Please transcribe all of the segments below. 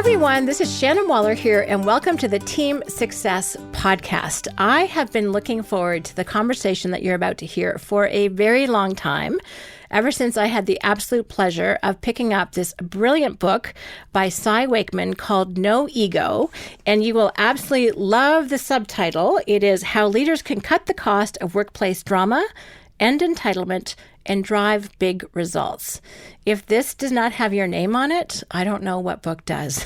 everyone, this is Shannon Waller here, and welcome to the Team Success Podcast. I have been looking forward to the conversation that you're about to hear for a very long time, ever since I had the absolute pleasure of picking up this brilliant book by Wakeman called No Ego, and you will absolutely love the subtitle. It is How Leaders Can Cut the Cost of Workplace Drama, End Entitlement, and Drive Big Results. If this does not have your name on it, I don't know what book does.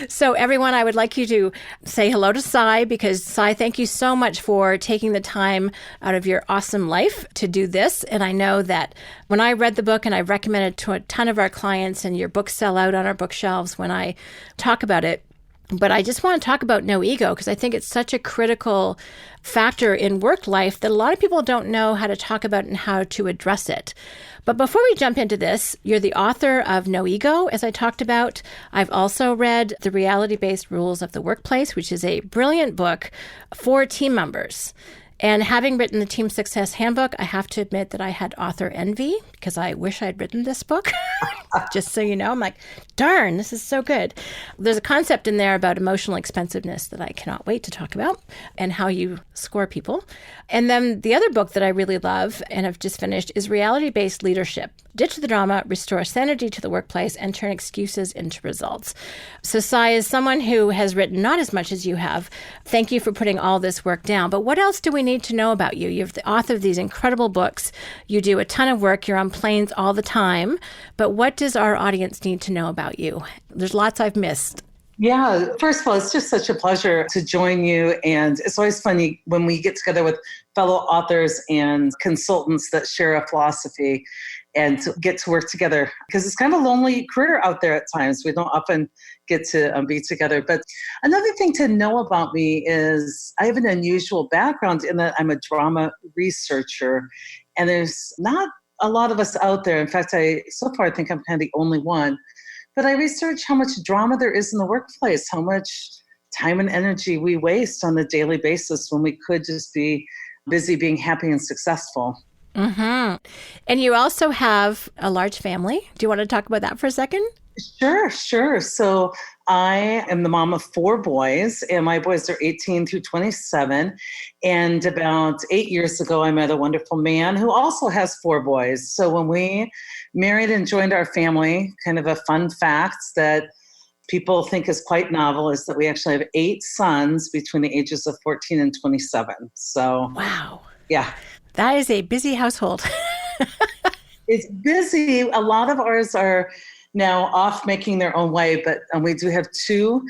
So everyone, I would like you to say hello to Cy, because Cy, thank you so much for taking the time out of your awesome life to do this. And I know that when I read the book, and I've recommended it to a ton of our clients, and your books sell out on our bookshelves when I talk about it. But I just want to talk about no ego, because I think it's such a critical factor in work life that a lot of people don't know how to talk about and how to address it. But before we jump into this, you're the author of No Ego, as I talked about. I've also read The Reality-Based Rules of the Workplace, which is a brilliant book for team members. And having written the Team Success Handbook, I have to admit that I had author envy, because I wish I'd written this book. Just so you know, I'm like, darn, this is so good. There's a concept in there about emotional expensiveness that I cannot wait to talk about, and how you score people. And then the other book that I really love and have just finished is Reality-Based Leadership. Ditch the drama, restore sanity to the workplace, and turn excuses into results. So Cy, is someone who has written not as much as you have. Thank you for putting all this work down. But what else do we need to know about you? You're the author of these incredible books. You do a ton of work. You're on planes all the time. But what does our audience need to know about you? There's lots I've missed. Yeah, first of all, it's just such a pleasure to join you. And it's always funny when we get together with fellow authors and consultants that share a philosophy and to get to work together, because it's kind of a lonely career out there at times. We don't often get to be together. But another thing to know about me is I have an unusual background in that I'm a drama researcher, and there's not a lot of us out there. In fact, so far I think I'm kind of the only one. But I research how much drama there is in the workplace, how much time and energy we waste on a daily basis when we could just be busy being happy and successful. Mm-hmm. And you also have a large family. Do you want to talk about that for a second? Sure. So I am the mom of 4 boys, and my boys are 18 through 27. And about 8 years ago, I met a wonderful man who also has 4 boys. So when we married and joined our family, kind of a fun fact that people think is quite novel is that we actually have 8 sons between the ages of 14 and 27. So, wow. Yeah. That is a busy household. It's busy. A lot of ours are now off making their own way, but we do have 2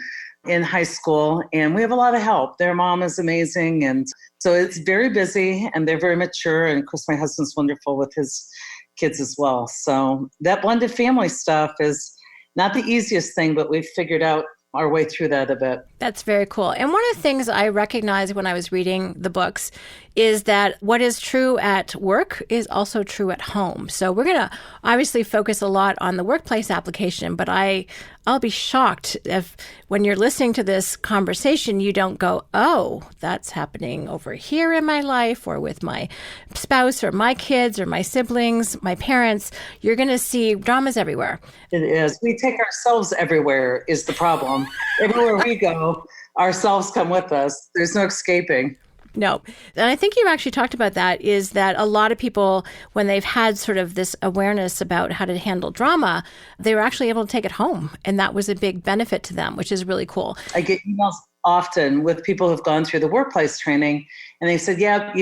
in high school, and we have a lot of help. Their mom is amazing. And so it's very busy, and they're very mature. And of course, my husband's wonderful with his kids as well. So that blended family stuff is not the easiest thing, but we've figured out our way through that a bit. That's very cool. And one of the things I recognized when I was reading the books is that what is true at work is also true at home. So we're going to obviously focus a lot on the workplace application, but I'll be shocked if when you're listening to this conversation, you don't go, oh, that's happening over here in my life, or with my spouse or my kids or my siblings, my parents. You're going to see dramas everywhere. It is. We take ourselves everywhere is the problem. Everywhere we go, ourselves come with us. There's no escaping. No. And I think you actually talked about that, is that a lot of people, when they've had sort of this awareness about how to handle drama, they were actually able to take it home. And that was a big benefit to them, which is really cool. I get emails often with people who've gone through the workplace training, and they said, yeah,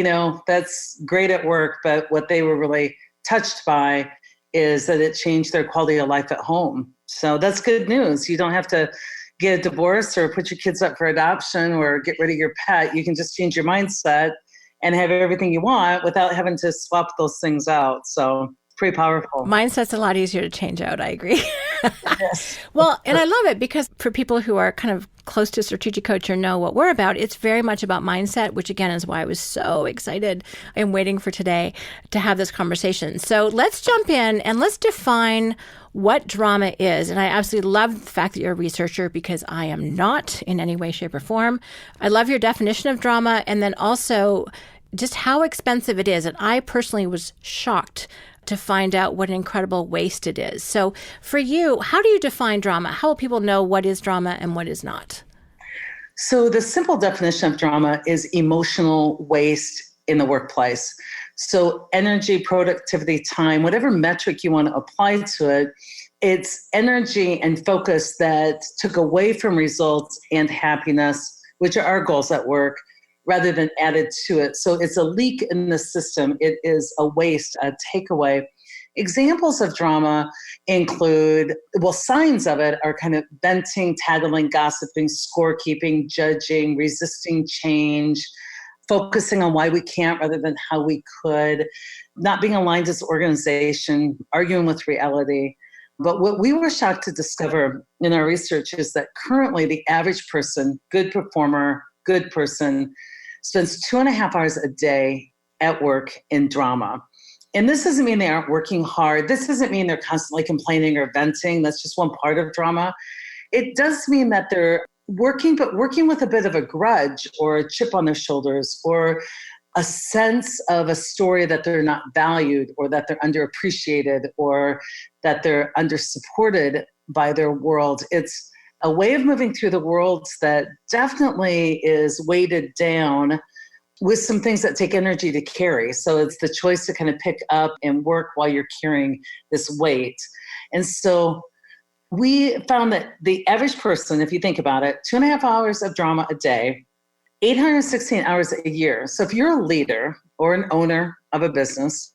that's great at work, but what they were really touched by is that it changed their quality of life at home. So that's good news. You don't have to get a divorce or put your kids up for adoption or get rid of your pet. You can just change your mindset and have everything you want without having to swap those things out. So pretty powerful. Mindset's a lot easier to change out. I agree. Yes. Well, and I love it because for people who are kind of close to Strategic Coach or know what we're about, it's very much about mindset, which again is why I was so excited and waiting for today to have this conversation. So let's jump in and let's define what drama is. And I absolutely love the fact that you're a researcher, because I am not in any way, shape, or form. I love your definition of drama, and then also just how expensive it is. And I personally was shocked to find out what an incredible waste it is. So for you, how do you define drama? How will people know what is drama and what is not? So the simple definition of drama is emotional waste in the workplace. So energy, productivity, time, whatever metric you want to apply to it, it's energy and focus that took away from results and happiness, which are our goals at work, rather than added to it. So it's a leak in the system. It is a waste, a takeaway. Examples of drama include, signs of it are kind of venting, tattling, gossiping, scorekeeping, judging, resisting change, focusing on why we can't rather than how we could, not being aligned as an organization, arguing with reality. But what we were shocked to discover in our research is that currently the average person, good performer, good person, spends 2.5 hours a day at work in drama. And this doesn't mean they aren't working hard. This doesn't mean they're constantly complaining or venting. That's just one part of drama. It does mean that they're working, but working with a bit of a grudge or a chip on their shoulders or a sense of a story that they're not valued or that they're underappreciated or that they're undersupported by their world. It's a way of moving through the world that definitely is weighted down with some things that take energy to carry. So it's the choice to kind of pick up and work while you're carrying this weight. And so we found that the average person, if you think about it, 2.5 hours of drama a day, 816 hours a year. So if you're a leader or an owner of a business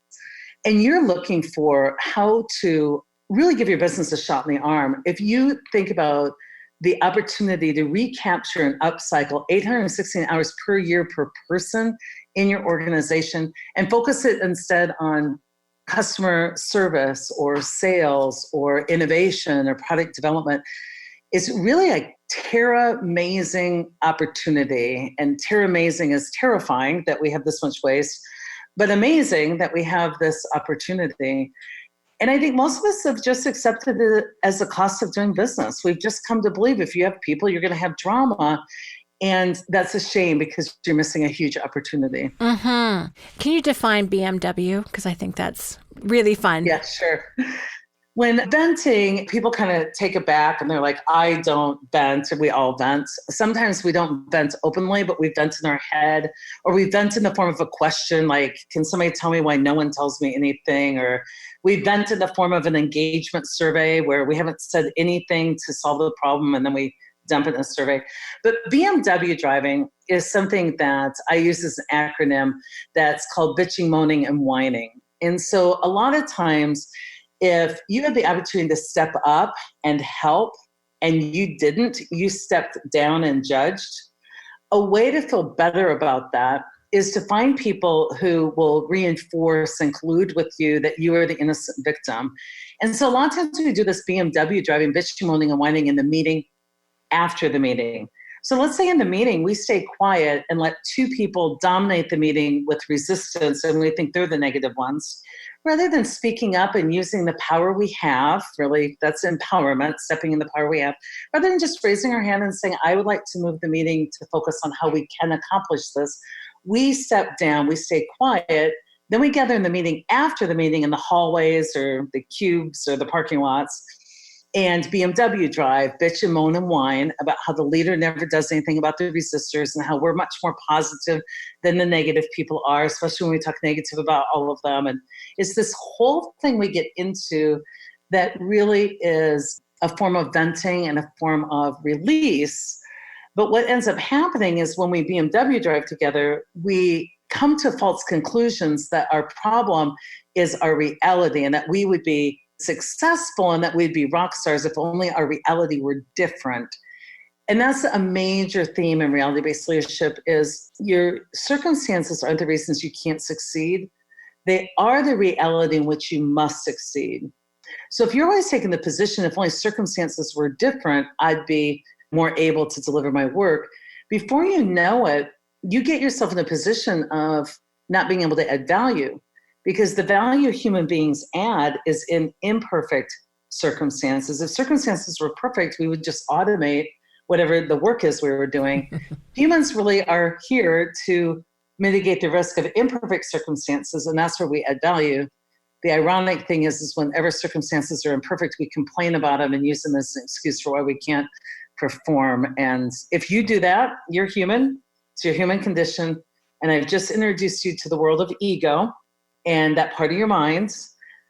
and you're looking for how to really give your business a shot in the arm, if you think about the opportunity to recapture and upcycle 816 hours per year per person in your organization and focus it instead on customer service or sales or innovation or product development, it's really a terra-amazing opportunity. And terra-amazing is terrifying that we have this much waste, but amazing that we have this opportunity. And I think most of us have just accepted it as the cost of doing business. We've just come to believe if you have people, you're going to have drama. And that's a shame because you're missing a huge opportunity. Mm-hmm. Can you define BMW? Because I think that's really fun. Yeah, sure. When venting, people kind of take it back and they're like, I don't vent. We all vent. Sometimes we don't vent openly, but we vent in our head, or we vent in the form of a question like, can somebody tell me why no one tells me anything? Or we vent in the form of an engagement survey where we haven't said anything to solve the problem and then we dump it in a survey. But BMW driving is something that I use as an acronym that's called bitching, moaning, and whining. And so a lot of times, if you had the opportunity to step up and help and you didn't, you stepped down and judged, a way to feel better about that is to find people who will reinforce and collude with you that you are the innocent victim. And so a lot of times we do this BMW driving, bitching, moaning, and whining in the meeting after the meeting. So let's say in the meeting, we stay quiet and let two people dominate the meeting with resistance and we think they're the negative ones. Rather than speaking up and using the power we have, really, that's empowerment, stepping in the power we have, rather than just raising our hand and saying, I would like to move the meeting to focus on how we can accomplish this, we step down, we stay quiet, then we gather in the meeting after the meeting in the hallways or the cubes or the parking lots, and BMW drive, bitch and moan and whine about how the leader never does anything about the resistors and how we're much more positive than the negative people are, especially when we talk negative about all of them. And it's this whole thing we get into that really is a form of venting and a form of release. But what ends up happening is when we BMW drive together, we come to false conclusions that our problem is our reality and that we would be successful and that we'd be rock stars if only our reality were different. And that's a major theme in reality-based leadership is your circumstances aren't the reasons you can't succeed. They are the reality in which you must succeed. So if you're always taking the position, if only circumstances were different, I'd be more able to deliver my work. Before you know it, you get yourself in a position of not being able to add value. Because the value human beings add is in imperfect circumstances. If circumstances were perfect, we would just automate whatever the work is we were doing. Humans really are here to mitigate the risk of imperfect circumstances, and that's where we add value. The ironic thing is whenever circumstances are imperfect, we complain about them and use them as an excuse for why we can't perform. And if you do that, you're human. It's your human condition. And I've just introduced you to the world of ego and that part of your mind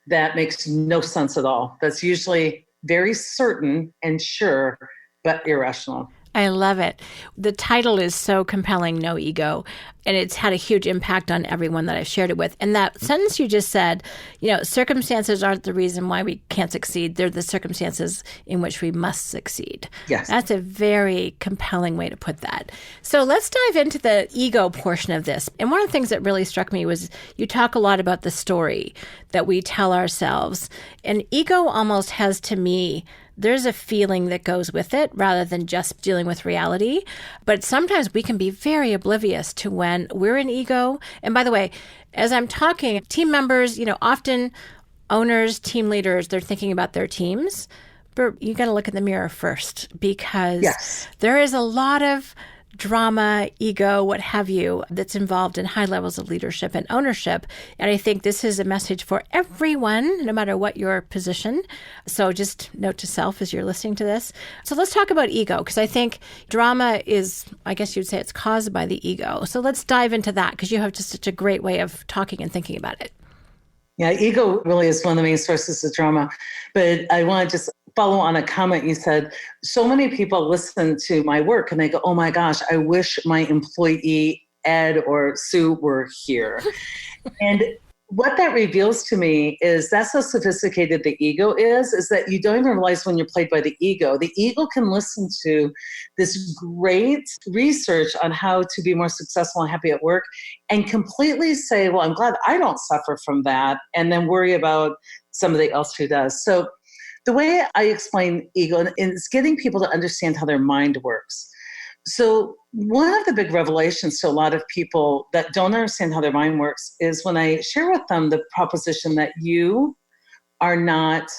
that makes no sense at all. That's usually very certain and sure, but irrational. I love it. The title is so compelling, No Ego, and it's had a huge impact on everyone that I've shared it with. And that sentence you just said, circumstances aren't the reason why we can't succeed. They're the circumstances in which we must succeed. Yes. That's a very compelling way to put that. So let's dive into the ego portion of this. And one of the things that really struck me was you talk a lot about the story that we tell ourselves. And ego almost has, to me, there's a feeling that goes with it rather than just dealing with reality. But sometimes we can be very oblivious to when we're in ego. And by the way, as I'm talking, team members, often owners, team leaders, they're thinking about their teams. But you got to look in the mirror first because there is a lot of drama, ego, what have you, that's involved in high levels of leadership and ownership. And I think this is a message for everyone, no matter what your position. So just note to self as you're listening to this. So let's talk about ego, because I think drama is, I guess you'd say it's caused by the ego. So let's dive into that, because you have just such a great way of talking and thinking about it. Yeah, ego really is one of the main sources of drama. But I want to just follow on a comment you said. So many people listen to my work and they go, oh my gosh, I wish my employee Ed or Sue were here. And what that reveals to me is that's how sophisticated the ego is that you don't even realize when you're played by the ego. The ego can listen to this great research on how to be more successful and happy at work and completely say, well, I'm glad I don't suffer from that, and then worry about somebody else who does. So the way I explain ego is getting people to understand how their mind works. So one of the big revelations to a lot of people that don't understand how their mind works is when I share with them the proposition that you are not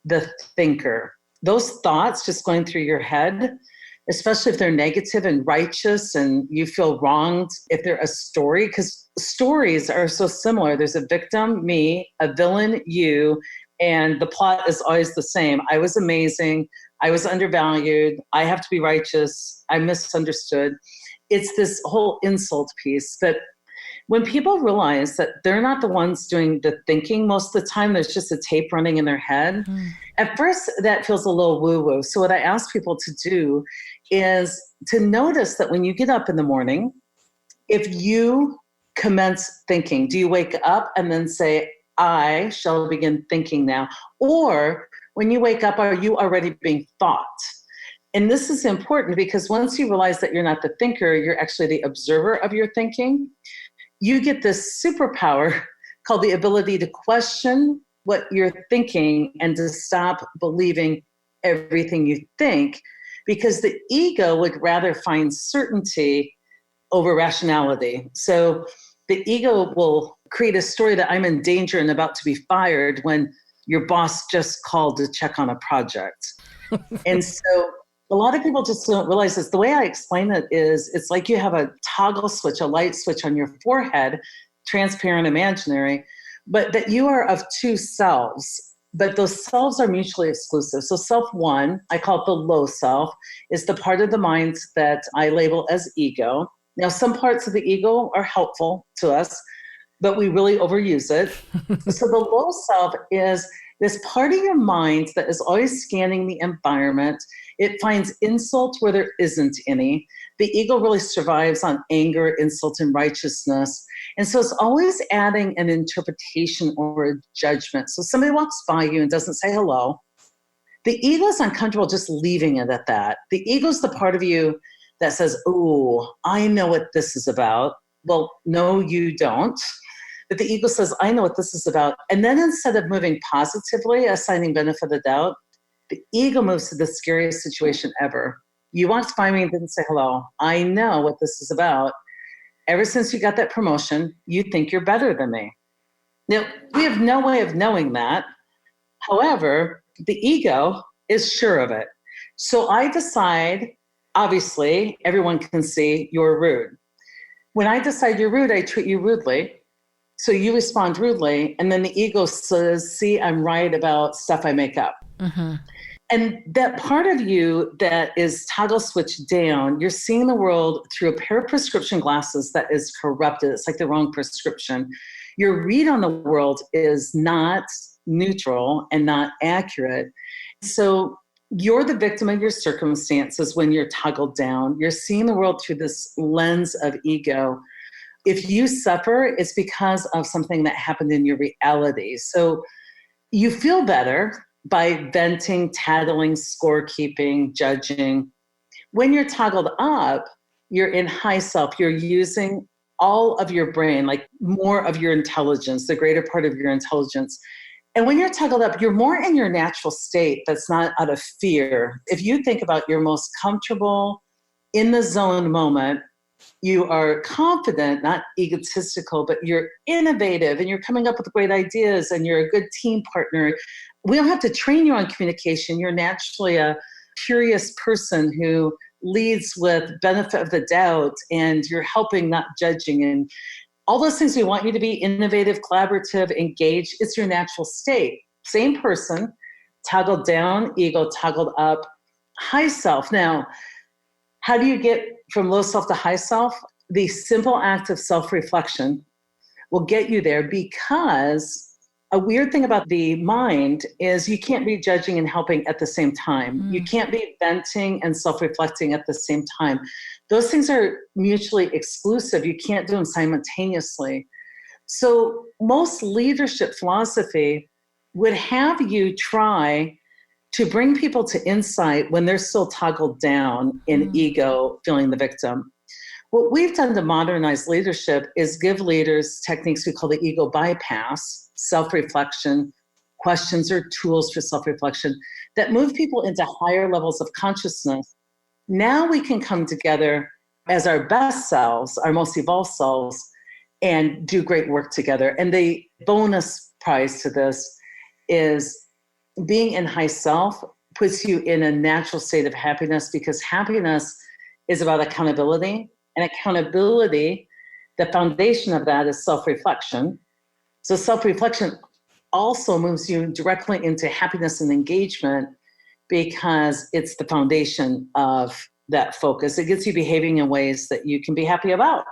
the thinker. Those thoughts just going through your head, especially if they're negative and righteous and you feel wronged, if they're a story, because stories are so similar. There's a victim, me, a villain, you, and the plot is always the same. I was amazing. I was undervalued. I have to be righteous. I misunderstood. It's this whole insult piece that when people realize that they're not the ones doing the thinking most of the time, there's just a tape running in their head. At first, that feels a little woo-woo. So what I ask people to do is to notice that when you get up in the morning, if you commence thinking, do you wake up and then say, I shall begin thinking now? Or when you wake up, are you already being thought? And this is important because once you realize that you're not the thinker, you're actually the observer of your thinking, you get this superpower called the ability to question what you're thinking and to stop believing everything you think, because the ego would rather find certainty over rationality. So the ego will create a story that I'm in danger and about to be fired when your boss just called to check on a project. And so a lot of people just don't realize this. The way I explain it is it's like you have a toggle switch, a light switch on your forehead, transparent, imaginary, but that you are of two selves, but those selves are mutually exclusive. So self one, I call it the low self, is the part of the mind that I label as ego. Now, some parts of the ego are helpful to us, but we really overuse it. So the low self is this part of your mind that is always scanning the environment. It finds insult where there isn't any. The ego really survives on anger, insult, and righteousness. And so it's always adding an interpretation or a judgment. So somebody walks by you and doesn't say hello. The ego is uncomfortable just leaving it at that. The ego is the part of you that says, oh, I know what this is about. Well, no, you don't. But the ego says, I know what this is about. And then instead of moving positively, assigning benefit of the doubt, the ego moves to the scariest situation ever. You walked by me and didn't say hello. I know what this is about. Ever since you got that promotion, you think you're better than me. Now, we have no way of knowing that. However, the ego is sure of it. So I decide, obviously, everyone can see you're rude. When I decide you're rude, I treat you rudely. So you respond rudely, and then the ego says, see, I'm right about stuff I make up. Mm-hmm. And that part of you that is toggle switched down, you're seeing the world through a pair of prescription glasses that is corrupted. It's like the wrong prescription. Your read on the world is not neutral and not accurate. So you're the victim of your circumstances when you're toggled down. You're seeing the world through this lens of ego. If you suffer, it's because of something that happened in your reality. So you feel better by venting, tattling, scorekeeping, judging. When you're toggled up, you're in high self. You're using all of your brain, like more of your intelligence, the greater part of your intelligence. And when you're toggled up, you're more in your natural state that's not out of fear. If you think about your most comfortable, in the zone moment, you are confident, not egotistical, but you're innovative and you're coming up with great ideas and you're a good team partner. We don't have to train you on communication. You're naturally a curious person who leads with benefit of the doubt, and you're helping, not judging. And all those things we want you to be: innovative, collaborative, engaged. It's your natural state. Same person, toggled down, ego toggled up, high self. Now, how do you get from low self to high self? The simple act of self-reflection will get you there, because a weird thing about the mind is you can't be judging and helping at the same time. You can't be venting and self-reflecting at the same time. Those things are mutually exclusive. You can't do them simultaneously. So most leadership philosophy would have you try to bring people to insight when they're still toggled down in ego, feeling the victim. What we've done to modernize leadership is give leaders techniques we call the ego bypass, self-reflection, questions or tools for self-reflection that move people into higher levels of consciousness. Now we can come together as our best selves, our most evolved selves, and do great work together. And the bonus prize to this is being in high self puts you in a natural state of happiness, because happiness is about accountability. And accountability, the foundation of that is self-reflection. So self-reflection also moves you directly into happiness and engagement, because it's the foundation of that focus. It gets you behaving in ways that you can be happy about.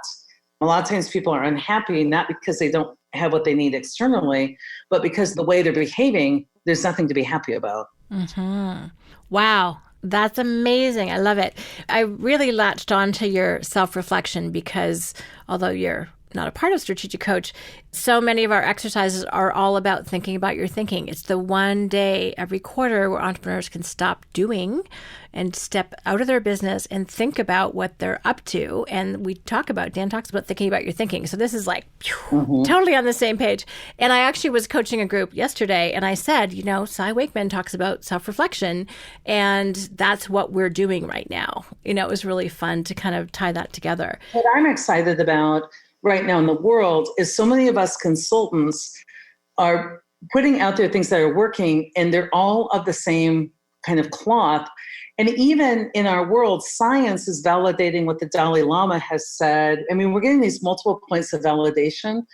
A lot of times people are unhappy, not because they don't have what they need externally, but because the way they're behaving, there's nothing to be happy about. Mm-hmm. Wow. That's amazing. I love it. I really latched on to your self-reflection because although you're not a part of Strategic Coach, so many of our exercises are all about thinking about your thinking. It's the one day every quarter where entrepreneurs can stop doing and step out of their business and think about what they're up to. And Dan talks about thinking about your thinking. So this is like totally on the same page. And I actually was coaching a group yesterday and I said, Cy Wakeman talks about self-reflection, and that's what we're doing right now. It was really fun to kind of tie that together. What I'm excited about right now in the world is so many of us consultants are putting out there things that are working, and they're all of the same kind of cloth. And even in our world, science is validating what the Dalai Lama has said. I mean, we're getting these multiple points of validation.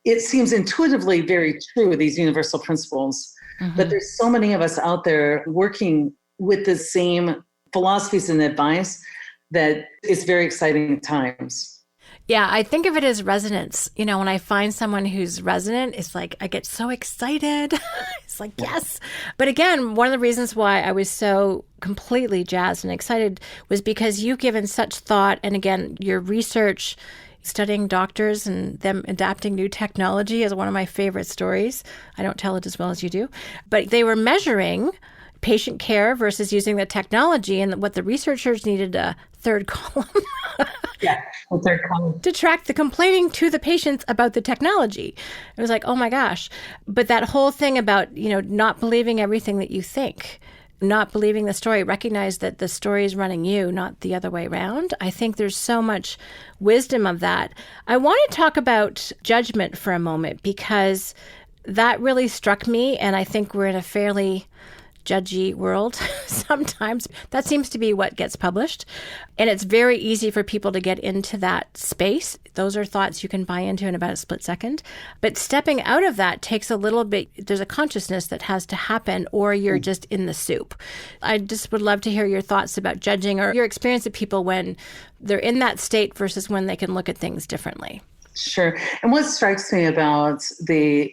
It seems intuitively very true, these universal principles. But there's so many of us out there working with the same philosophies and advice that it's very exciting times. Yeah, I think of it as resonance. When I find someone who's resonant, it's like I get so excited. It's like, yes. But again, one of the reasons why I was so completely jazzed and excited was because you've given such thought. And again, your research, studying doctors and them adapting new technology is one of my favorite stories. I don't tell it as well as you do. But they were measuring patient care versus using the technology, and what the researchers needed a third column. Yeah, a third column. To track the complaining to the patients about the technology. It was like, oh my gosh. But that whole thing about, not believing everything that you think, not believing the story, recognize that the story is running you, not the other way around. I think there's so much wisdom of that. I want to talk about judgment for a moment, because that really struck me. And I think we're in a fairly judgy world. Sometimes that seems to be what gets published. And it's very easy for people to get into that space. Those are thoughts you can buy into in about a split second. But stepping out of that takes a little bit, there's a consciousness that has to happen, or you're just in the soup. I just would love to hear your thoughts about judging or your experience of people when they're in that state versus when they can look at things differently. Sure. And what strikes me about the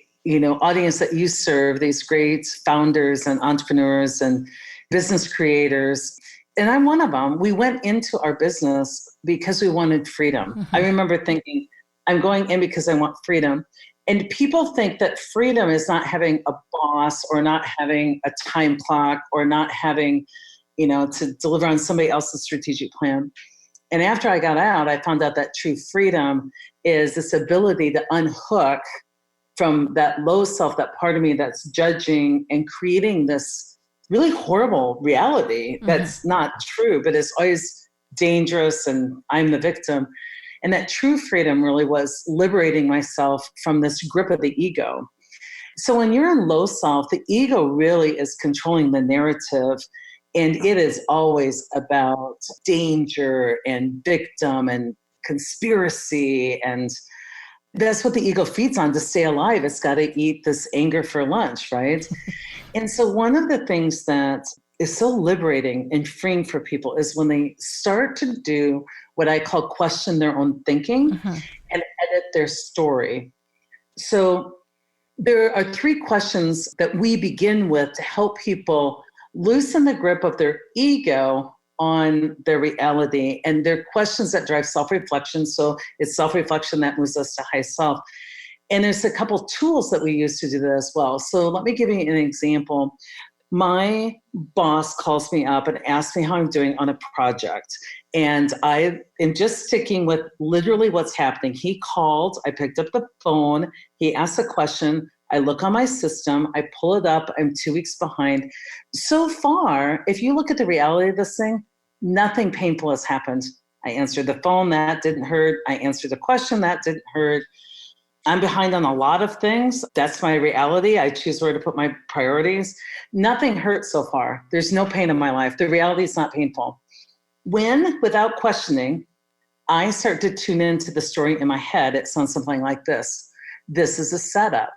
audience that you serve, these great founders and entrepreneurs and business creators, and I'm one of them. We went into our business because we wanted freedom. Mm-hmm. I remember thinking, I'm going in because I want freedom. And people think that freedom is not having a boss or not having a time clock or not having, to deliver on somebody else's strategic plan. And after I got out, I found out that true freedom is this ability to unhook from that low self, that part of me that's judging and creating this really horrible reality that's not true, but is always dangerous and I'm the victim. And that true freedom really was liberating myself from this grip of the ego. So when you're in low self, the ego really is controlling the narrative. And it is always about danger and victim and conspiracy. And that's what the ego feeds on to stay alive. It's got to eat this anger for lunch, right? And so one of the things that is so liberating and freeing for people is when they start to do what I call question their own thinking and edit their story. So there are 3 questions that we begin with to help people loosen the grip of their ego on their reality. And they're questions that drive self-reflection. So it's self-reflection that moves us to high self. And there's a couple tools that we use to do that as well. So let me give you an example. My boss calls me up and asks me how I'm doing on a project. And I am just sticking with literally what's happening. He called, I picked up the phone, he asked a question, I look on my system, I pull it up, I'm 2 weeks behind. So far, if you look at the reality of this thing, nothing painful has happened. I answered the phone, that didn't hurt. I answered the question, that didn't hurt. I'm behind on a lot of things. That's my reality. I choose where to put my priorities. Nothing hurt so far. There's no pain in my life. The reality is not painful. When, without questioning, I start to tune into the story in my head, it sounds something like this. This is a setup.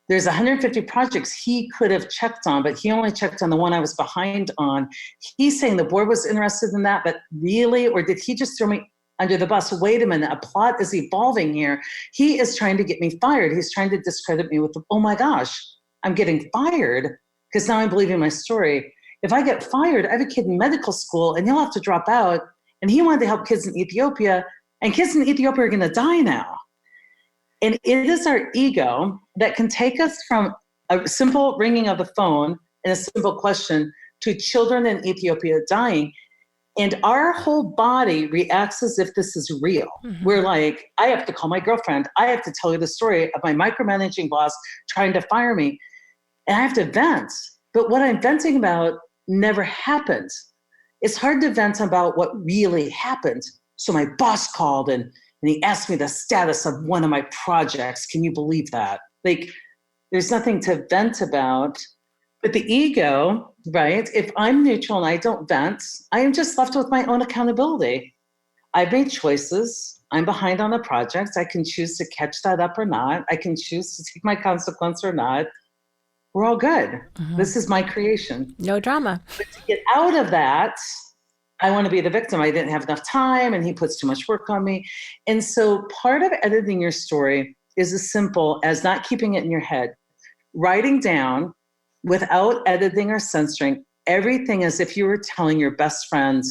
There's 150 projects he could have checked on, but he only checked on the one I was behind on. He's saying the board was interested in that, but really, or did he just throw me under the bus? Wait a minute, a plot is evolving here. He is trying to get me fired. He's trying to discredit me with, oh my gosh, I'm getting fired because now I'm believing my story. If I get fired, I have a kid in medical school and he'll have to drop out. And he wanted to help kids in Ethiopia, and kids in Ethiopia are going to die now. And it is our ego that can take us from a simple ringing of the phone and a simple question to children in Ethiopia dying. And our whole body reacts as if this is real. Mm-hmm. We're like, I have to call my girlfriend. I have to tell you the story of my micromanaging boss trying to fire me. And I have to vent. But what I'm venting about never happened. It's hard to vent about what really happened. So my boss called and he asked me the status of one of my projects. Can you believe that? Like, there's nothing to vent about. But the ego, right? If I'm neutral and I don't vent, I am just left with my own accountability. I've made choices. I'm behind on a project. I can choose to catch that up or not. I can choose to take my consequence or not. We're all good. Mm-hmm. This is my creation. No drama. But to get out of that, I want to be the victim. I didn't have enough time and he puts too much work on me. And so part of editing your story is as simple as not keeping it in your head, writing down without editing or censoring everything as if you were telling your best friend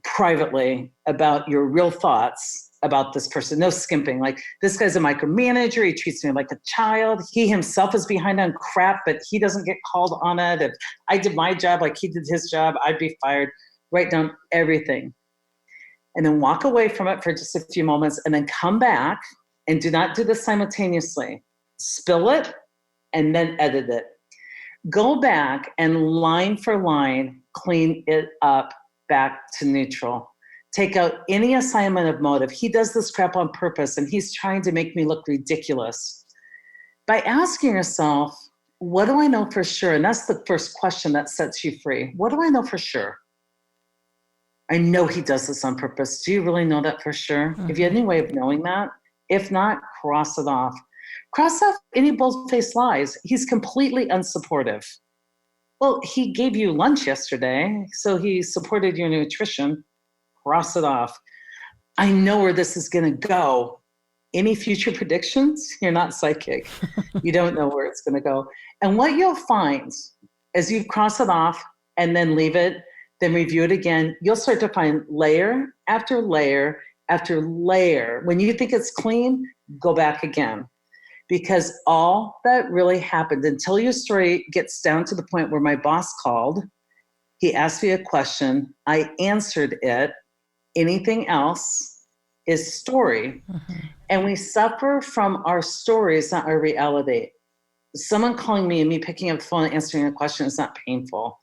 privately about your real thoughts about this person. No skimping. Like, this guy's a micromanager. He treats me like a child. He himself is behind on crap, but he doesn't get called on it. If I did my job like he did his job, I'd be fired. Write down everything. And then walk away from it for just a few moments and then come back, and do not do this simultaneously. Spill it and then edit it. Go back and line for line, clean it up back to neutral. Take out any assignment of motive. He does this crap on purpose and he's trying to make me look ridiculous. By asking yourself, what do I know for sure? And that's the first question that sets you free. What do I know for sure? I know he does this on purpose. Do you really know that for sure? If you had any way of knowing that, if not, cross it off. Cross off any bold-faced lies. He's completely unsupportive. Well, he gave you lunch yesterday, so he supported your nutrition. Cross it off. I know where this is going to go. Any future predictions? You're not psychic. You don't know where it's going to go. And what you'll find as you cross it off and then leave it, then review it again, you'll start to find layer after layer after layer. When you think it's clean, go back again. Because all that really happened until your story gets down to the point where my boss called, he asked me a question, I answered it. Anything else is story. And we suffer from our stories, not our reality. Someone calling me and me picking up the phone and answering a question is not painful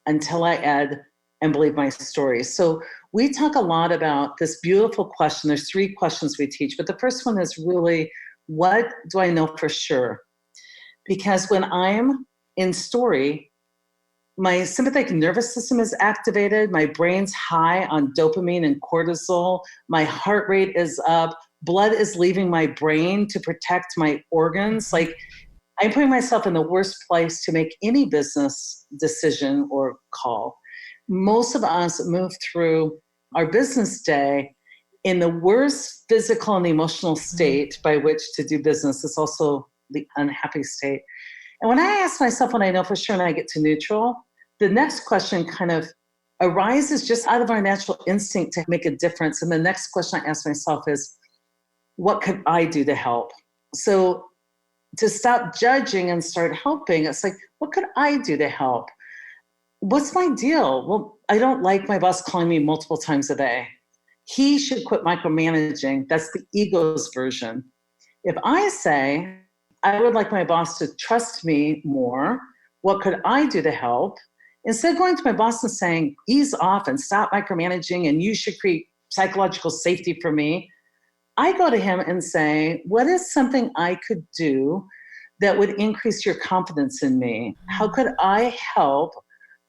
until I add and believe my story. So we talk a lot about this beautiful question. There's 3 questions we teach, but the first one is really, what do I know for sure? Because when I'm in story, my sympathetic nervous system is activated. My brain's high on dopamine and cortisol. My heart rate is up. Blood is leaving my brain to protect my organs. Like, I'm putting myself in the worst place to make any business decision or call. Most of us move through our business day in the worst physical and emotional state by which to do business. It's also the unhappy state. And when I ask myself what I know for sure and I get to neutral, the next question kind of arises just out of our natural instinct to make a difference. And the next question I ask myself is, what could I do to help? So to stop judging and start helping, it's like, what could I do to help? What's my deal? Well, I don't like my boss calling me multiple times a day. He should quit micromanaging. That's the ego's version. If I say, I would like my boss to trust me more, what could I do to help? Instead of going to my boss and saying, ease off and stop micromanaging and you should create psychological safety for me, I go to him and say, what is something I could do that would increase your confidence in me? How could I help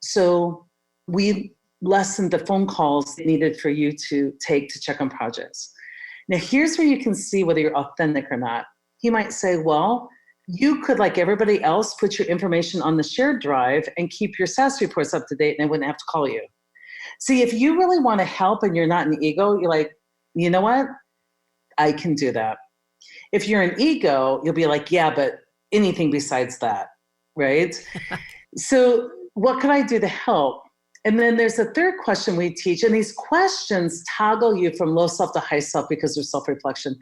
so we lessen the phone calls needed for you to take to check on projects? Now, here's where you can see whether you're authentic or not. He might say, well, you could, like everybody else, put your information on the shared drive and keep your SaaS reports up to date and I wouldn't have to call you. See, if you really want to help and you're not an ego, you're like, you know what? I can do that. If you're an ego, you'll be like, yeah, but anything besides that, right? So what can I do to help? And then there's a third question we teach, and these questions toggle you from low self to high self because they're self-reflection.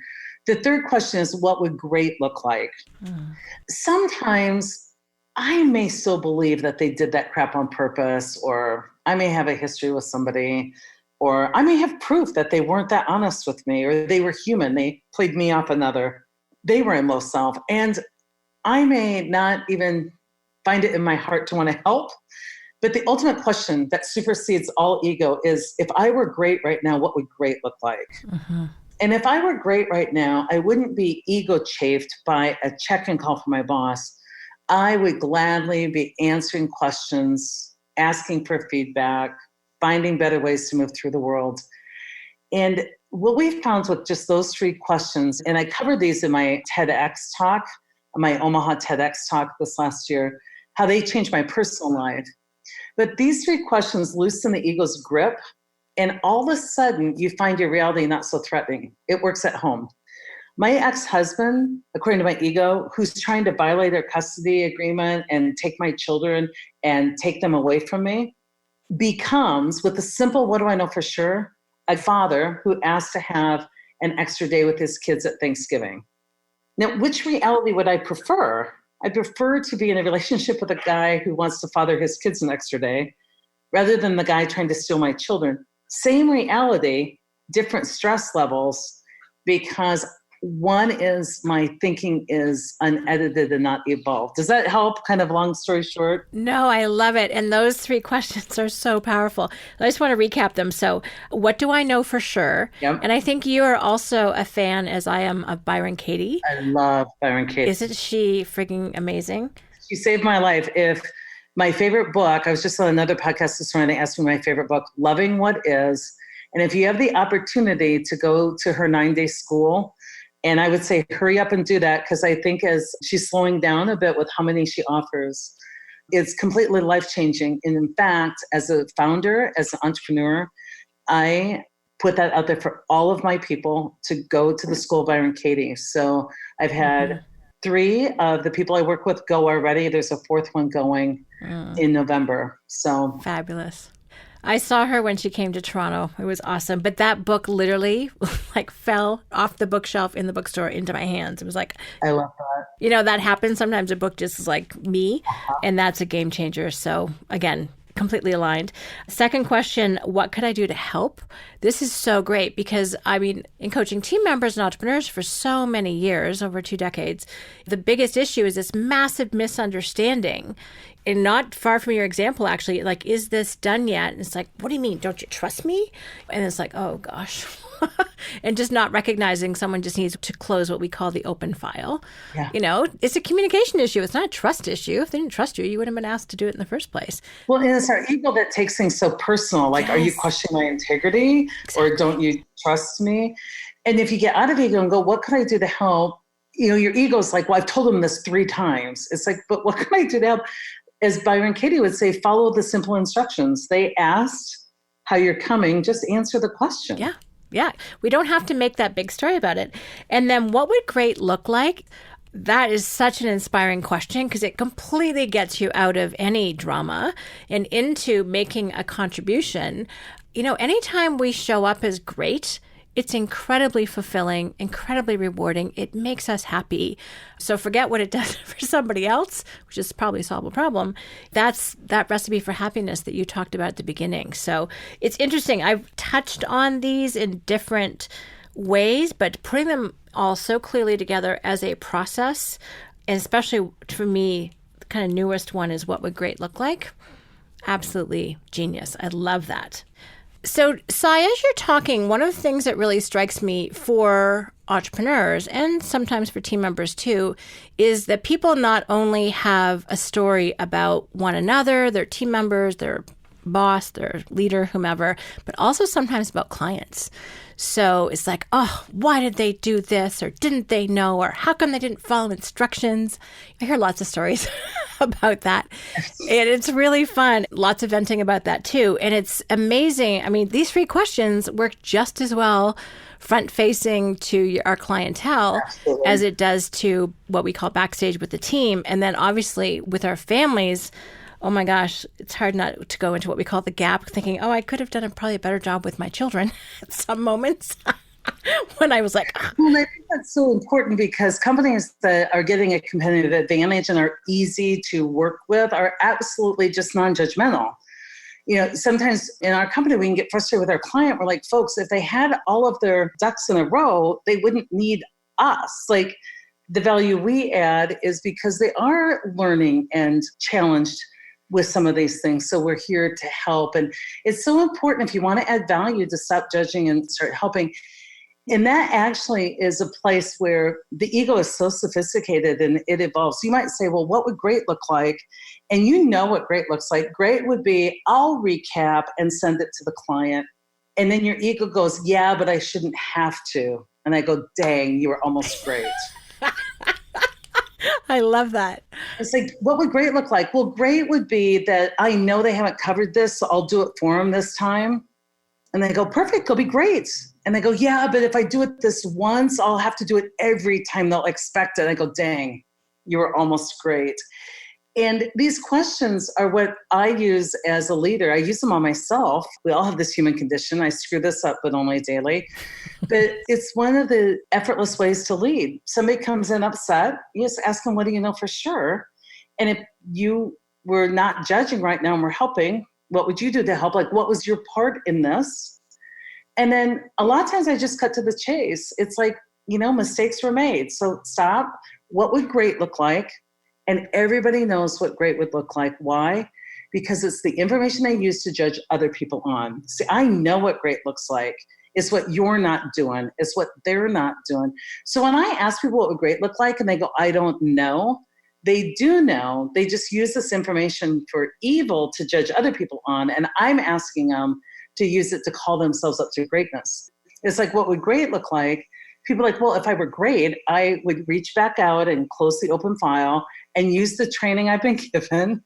The third question is, what would great look like? Sometimes I may still believe that they did that crap on purpose, or I may have a history with somebody, or I may have proof that they weren't that honest with me, or they were human. They played me off another. They were in low self. And I may not even find it in my heart to want to help. But the ultimate question that supersedes all ego is, if I were great right now, what would great look like? And if I were great right now, I wouldn't be ego chafed by a check-in call from my boss. I would gladly be answering questions, asking for feedback, finding better ways to move through the world. And what we found with just those 3 questions, and I covered these in my TEDx talk, my Omaha TEDx talk this last year, how they changed my personal life. But these 3 questions loosen the ego's grip, and all of a sudden you find your reality not so threatening. It works at home. My ex-husband, according to my ego, who's trying to violate our custody agreement and take my children and take them away from me, becomes, with a simple, what do I know for sure, a father who asked to have an extra day with his kids at Thanksgiving. Now, which reality would I prefer? I prefer to be in a relationship with a guy who wants to father his kids an extra day rather than the guy trying to steal my children. Same reality, different stress levels, because one is my thinking is unedited and not evolved. Does that help? Kind of long story short? No, I love it. And those 3 questions are so powerful. I just want to recap them. So what do I know for sure? Yep. And I think you are also a fan, as I am, of Byron Katie. I love Byron Katie. Isn't she freaking amazing? She saved my life. If my favorite book, I was just on another podcast this morning, they asked me my favorite book, Loving What Is. And if you have the opportunity to go to her 9-day school, and I would say hurry up and do that, because I think as she's slowing down a bit with how many she offers, it's completely life-changing. And in fact, as a founder, as an entrepreneur, I put that out there for all of my people to go to the School of Byron Katie. So I've had 3 of the people I work with go already. There's a 4th one going in November. So fabulous. I saw her when she came to Toronto. It was awesome. But that book literally like fell off the bookshelf in the bookstore into my hands. It was like, I love that. You know, that happens. Sometimes a book just is like me, and that's a game changer. So again, completely aligned. Second question, what could I do to help? This is so great because, I mean, in coaching team members and entrepreneurs for so many years, over 2 decades, the biggest issue is this massive misunderstanding. And not far from your example, actually, like, is this done yet? And it's like, what do you mean? Don't you trust me? And it's like, oh, gosh. And just not recognizing someone just needs to close what we call the open file. Yeah. You know, it's a communication issue. It's not a trust issue. If they didn't trust you, you wouldn't have been asked to do it in the first place. Well, and it's our ego that takes things so personal. Like, Are you questioning my integrity? Exactly. Or don't you trust me? And if you get out of ego and go, what could I do to help? You know, your ego's like, well, I've told them this 3 times. It's like, but what can I do to help? As Byron Katie would say, follow the simple instructions. They asked how you're coming, just answer the question. Yeah. Yeah. We don't have to make that big story about it. And then what would great look like? That is such an inspiring question because it completely gets you out of any drama and into making a contribution. You know, anytime we show up as great, it's incredibly fulfilling, incredibly rewarding. It makes us happy. So forget what it does for somebody else, which is probably a solvable problem. That's that recipe for happiness that you talked about at the beginning. So it's interesting. I've touched on these in different ways, but putting them all so clearly together as a process, and especially for me, the kind of newest one is what would great look like? Absolutely genius. I love that. So, Sai, as you're talking, one of the things that really strikes me for entrepreneurs and sometimes for team members too, is that people not only have a story about one another, their team members, their boss, their leader, whomever, but also sometimes about clients. So it's like, oh, why did they do this? Or didn't they know? Or how come they didn't follow instructions? I hear lots of stories about that. And it's really fun. Lots of venting about that too. And it's amazing. I mean, these 3 questions work just as well front facing to our clientele Absolutely. As it does to what we call backstage with the team. And then obviously with our families, oh my gosh, it's hard not to go into what we call the gap, thinking, oh, I could have done probably a better job with my children at some moments when I was like, Well, I think that's so important because companies that are getting a competitive advantage and are easy to work with are absolutely just non-judgmental. You know, sometimes in our company, we can get frustrated with our client. We're like, folks, if they had all of their ducks in a row, they wouldn't need us. Like, the value we add is because they are learning and challenged with some of these things. So we're here to help. And it's so important if you want to add value to stop judging and start helping. And that actually is a place where the ego is so sophisticated and it evolves. You might say, well, what would great look like? And you know what great looks like. Great would be, I'll recap and send it to the client. And then your ego goes, yeah, but I shouldn't have to. And I go, dang, you were almost great. I love that. It's like, what would great look like? Well, great would be that I know they haven't covered this, so I'll do it for them this time. And they go, perfect, it'll be great. And they go, yeah, but if I do it this once, I'll have to do it every time. They'll expect it. And I go, dang, you were almost great. And these questions are what I use as a leader. I use them on myself. We all have this human condition. I screw this up, but only daily. But it's one of the effortless ways to lead. Somebody comes in upset, you just ask them, what do you know for sure? And if you were not judging right now and we're helping, what would you do to help? Like, what was your part in this? And then a lot of times I just cut to the chase. It's like, you know, mistakes were made. So stop. What would great look like? And everybody knows what great would look like. Why? Because it's the information they use to judge other people on. See, I know what great looks like. It's what you're not doing. It's what they're not doing. So when I ask people what would great look like and they go, I don't know, they do know, they just use this information for evil to judge other people on. And I'm asking them to use it to call themselves up to greatness. It's like, what would great look like? People are like, well, if I were great, I would reach back out and close the open file and use the training I've been given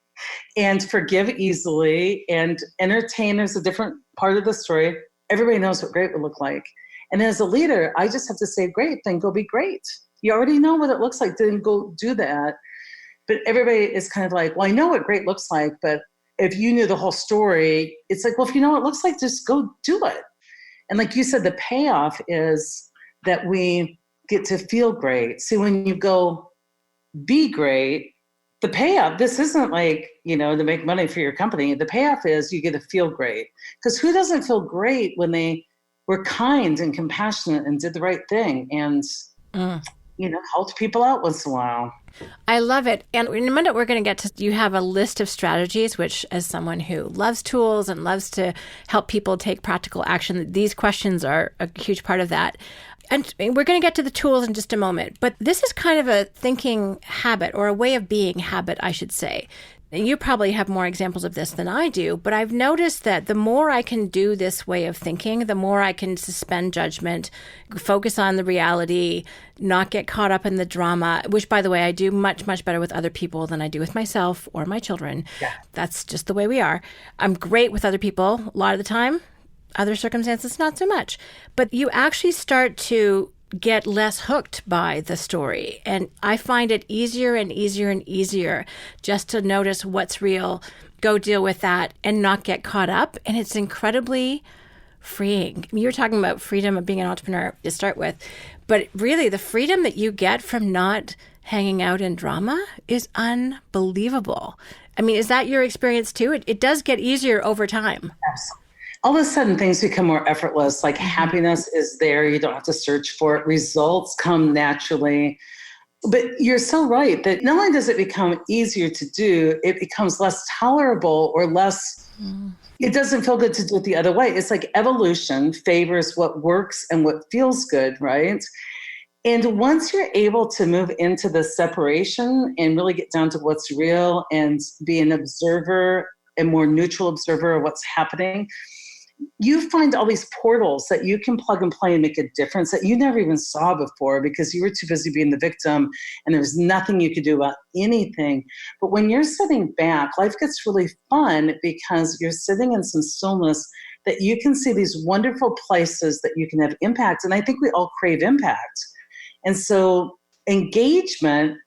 and forgive easily and entertain. There's a different part of the story. Everybody knows what great would look like. And as a leader, I just have to say, great, then go be great. You already know what it looks like, then go do that. But everybody is kind of like, well, I know what great looks like, but if you knew the whole story, it's like, well, if you know what it looks like, just go do it. And like you said, the payoff is that we get to feel great. See, when you go be great, the payoff, this isn't like, to make money for your company. The payoff is you get to feel great. Because who doesn't feel great when they were kind and compassionate and did the right thing and, helped people out once in a while? I love it. And in a minute, we're going to get to, you have a list of strategies, which as someone who loves tools and loves to help people take practical action, these questions are a huge part of that. And we're going to get to the tools in just a moment. But this is kind of a thinking habit, or a way of being habit, I should say. You probably have more examples of this than I do, but I've noticed that the more I can do this way of thinking, the more I can suspend judgment, focus on the reality, not get caught up in the drama, which, by the way, I do much, much better with other people than I do with myself or my children. Yeah. That's just the way we are. I'm great with other people a lot of the time. Other circumstances, not so much. But you actually start to get less hooked by the story. And I find it easier and easier and easier just to notice what's real, go deal with that, and not get caught up. And it's incredibly freeing. You were talking about freedom of being an entrepreneur to start with, but really the freedom that you get from not hanging out in drama is unbelievable. I mean, is that your experience too? It does get easier over time. Absolutely. All of a sudden things become more effortless, like happiness is there. You don't have to search for it. Results come naturally. But you're so right that not only does it become easier to do, it becomes less tolerable or less, it doesn't feel good to do it the other way. It's like evolution favors what works and what feels good, right? And once you're able to move into the separation and really get down to what's real and be an observer, a more neutral observer of what's happening, you find all these portals that you can plug and play and make a difference that you never even saw before because you were too busy being the victim and there was nothing you could do about anything. But when you're sitting back, life gets really fun because you're sitting in some stillness that you can see these wonderful places that you can have impact. And I think we all crave impact. And so engagement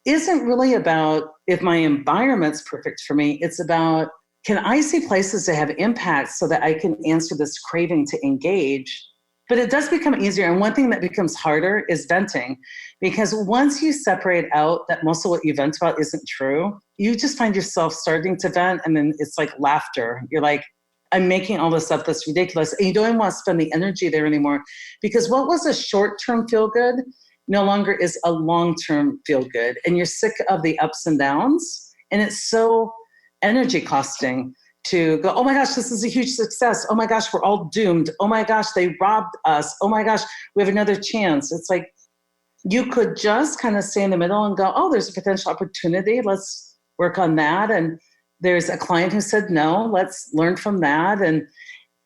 isn't really about if my environment's perfect for me. It's about, can I see places that have impact so that I can answer this craving to engage? But it does become easier. And one thing that becomes harder is venting. Because once you separate out that most of what you vent about isn't true, you just find yourself starting to vent. And then it's like laughter. You're like, I'm making all this up that's ridiculous. And you don't even want to spend the energy there anymore. Because what was a short-term feel-good no longer is a long-term feel-good. And you're sick of the ups and downs. And it's so energy costing to go, oh my gosh, this is a huge success. Oh my gosh, we're all doomed. Oh my gosh, they robbed us. Oh my gosh, we have another chance. It's like you could just kind of stay in the middle and go, oh, there's a potential opportunity. Let's work on that. And there's a client who said no, let's learn from that. And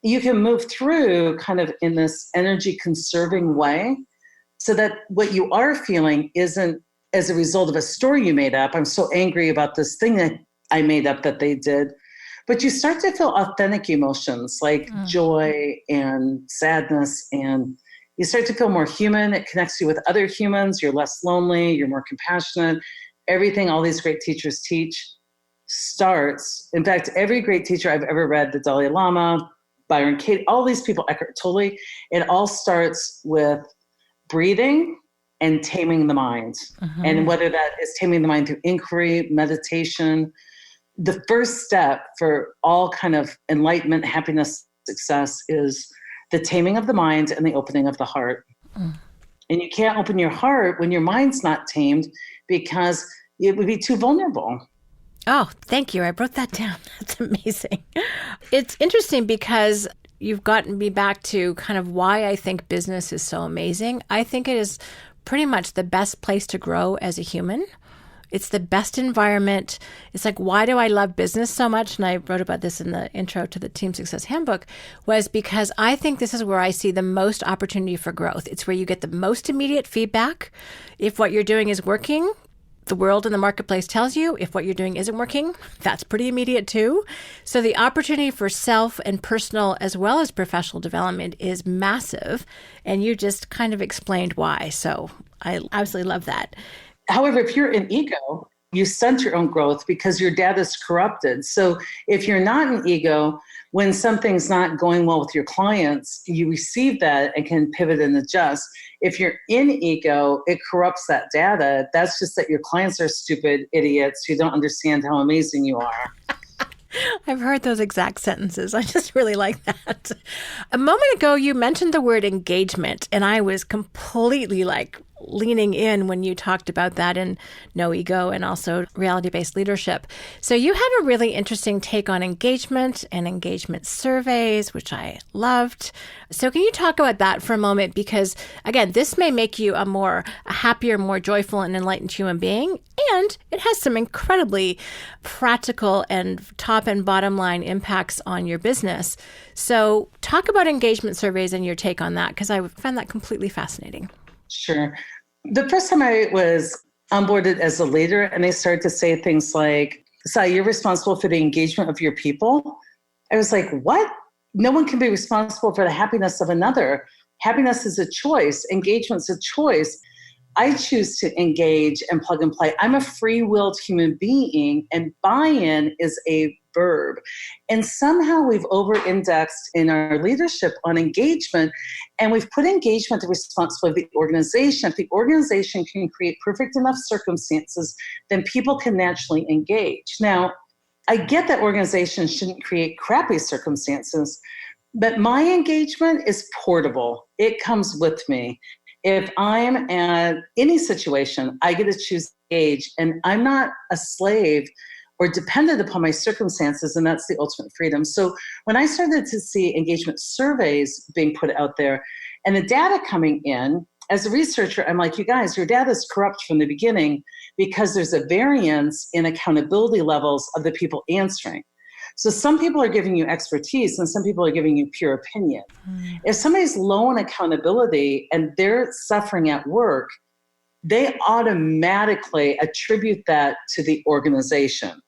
you can move through kind of in this energy conserving way so that what you are feeling isn't as a result of a story you made up. I'm so angry about this thing that I made up that they did. But you start to feel authentic emotions like joy and sadness, and you start to feel more human. It connects you with other humans. You're less lonely. You're more compassionate. Everything all these great teachers teach starts. In fact, every great teacher I've ever read, the Dalai Lama, Byron Katie, all these people, Eckhart Tolle, it all starts with breathing and taming the mind. And whether that is taming the mind through inquiry, meditation, the first step for all kind of enlightenment, happiness, success is the taming of the mind and the opening of the heart. And you can't open your heart when your mind's not tamed because it would be too vulnerable. Oh, thank you. I wrote that down. That's amazing. It's interesting because you've gotten me back to kind of why I think business is so amazing. I think it is pretty much the best place to grow as a human. It's the best environment. It's like, why do I love business so much? And I wrote about this in the intro to the Team Success Handbook, was because I think this is where I see the most opportunity for growth. It's where you get the most immediate feedback. If what you're doing is working, the world and the marketplace tells you. If what you're doing isn't working, that's pretty immediate too. So the opportunity for self and personal as well as professional development is massive. And you just kind of explained why. So I absolutely love that. However, if you're an ego, you stunt your own growth because your data is corrupted. So if you're not an ego, when something's not going well with your clients, you receive that and can pivot and adjust. If you're in ego, it corrupts that data. That's just that your clients are stupid idiots who don't understand how amazing you are. I've heard those exact sentences. I just really like that. A moment ago, you mentioned the word engagement, and I was completely leaning in when you talked about that in No Ego and also reality-based leadership. So you had a really interesting take on engagement and engagement surveys, which I loved. So can you talk about that for a moment? Because again, this may make you a happier, more joyful and enlightened human being. And it has some incredibly practical and top and bottom line impacts on your business. So talk about engagement surveys and your take on that, because I found that completely fascinating. Sure. The first time I was onboarded as a leader and they started to say things like, Sai, you're responsible for the engagement of your people. I was like, what? No one can be responsible for the happiness of another. Happiness is a choice. Engagement's a choice. I choose to engage and plug and play. I'm a free-willed human being, and buy-in is a verb. And somehow we've over-indexed in our leadership on engagement, and we've put engagement the responsibility of the organization. If the organization can create perfect enough circumstances, then people can naturally engage. Now, I get that organizations shouldn't create crappy circumstances, but my engagement is portable. It comes with me. If I'm at any situation, I get to choose to engage, and I'm not a slave or dependent upon my circumstances, and that's the ultimate freedom. So when I started to see engagement surveys being put out there and the data coming in, as a researcher, I'm like, you guys, your data is corrupt from the beginning because there's a variance in accountability levels of the people answering. So some people are giving you expertise and some people are giving you pure opinion. If somebody's low in accountability and they're suffering at work, they automatically attribute that to the organization.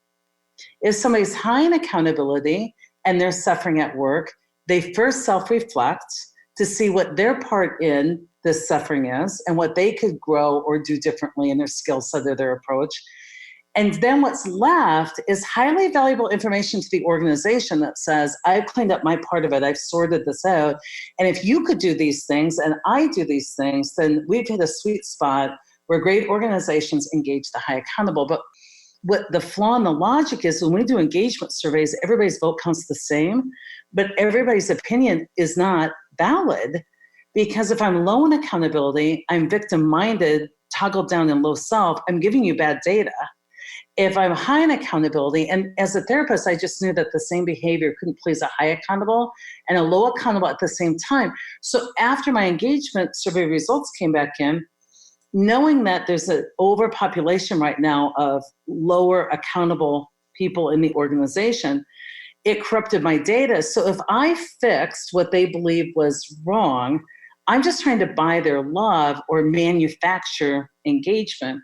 If somebody's high in accountability and they're suffering at work, they first self-reflect to see what their part in this suffering is and what they could grow or do differently in their skill set or their approach. And then what's left is highly valuable information to the organization that says, I've cleaned up my part of it, I've sorted this out. And if you could do these things and I do these things, then we've hit a sweet spot where great organizations engage the high accountable. But what the flaw in the logic is, when we do engagement surveys, everybody's vote counts the same, but everybody's opinion is not valid. Because if I'm low in accountability, I'm victim-minded, toggled down in low self, I'm giving you bad data. If I'm high in accountability, and as a therapist, I just knew that the same behavior couldn't please a high accountable and a low accountable at the same time. So after my engagement survey results came back in, knowing that there's an overpopulation right now of lower accountable people in the organization, it corrupted my data. So if I fixed what they believed was wrong, I'm just trying to buy their love or manufacture engagement.